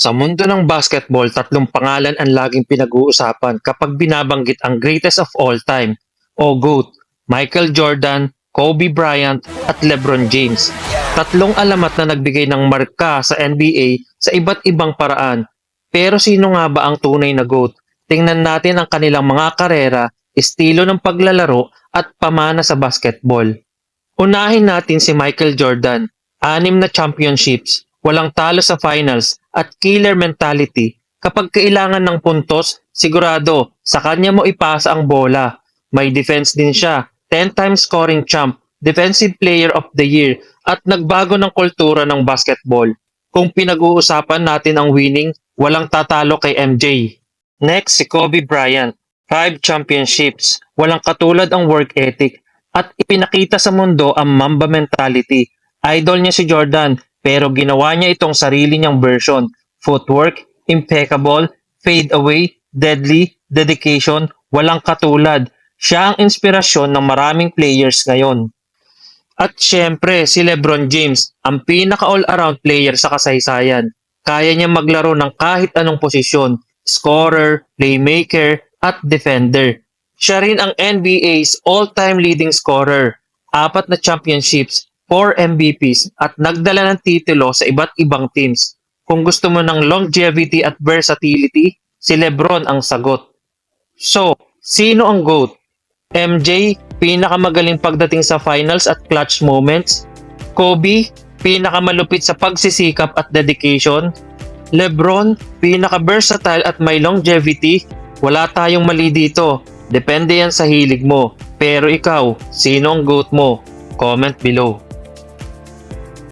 Sa mundo ng basketball, tatlong pangalan ang laging pinag-uusapan kapag binabanggit ang greatest of all time o GOAT, Michael Jordan, Kobe Bryant at LeBron James. Tatlong alamat na nagbigay ng marka sa NBA sa iba't ibang paraan. Pero sino nga ba ang tunay na GOAT? Tingnan natin ang kanilang mga karera, estilo ng paglalaro at pamana sa basketball. Unahin natin si Michael Jordan. 6 na championships, walang talo sa finals at killer mentality. Kapag kailangan ng puntos, sigurado sa kanya mo ipasa ang bola. May defense din siya, 10-time scoring champ, defensive player of the year at nagbago ng kultura ng basketball. Kung pinag-uusapan natin ang winning, walang tatalo kay MJ. Next si Kobe Bryant, 5 championships, walang katulad ang work ethic at ipinakita sa mundo ang Mamba mentality. Idol niya si Jordan pero ginawa niya itong sarili niyang version. Footwork, impeccable, fade away, deadly, dedication, walang katulad. Siya ang inspirasyon ng maraming players ngayon. At syempre si LeBron James, ang pinaka all-around player sa kasaysayan. Kaya niya maglaro ng kahit anong posisyon, scorer, playmaker, at defender. Siya rin ang NBA's all-time leading scorer, 4 na championships, 4 MVPs at nagdala ng titulo sa iba't ibang teams. Kung gusto mo ng longevity at versatility, si LeBron ang sagot. So, sino ang GOAT? MJ, pinakamagaling pagdating sa finals at clutch moments. Kobe, pinakamalupit sa pagsisikap at dedication. LeBron, pinaka-versatile at may longevity. Wala tayong mali dito. Depende yan sa hilig mo. Pero ikaw, sino ang GOAT mo? Comment below.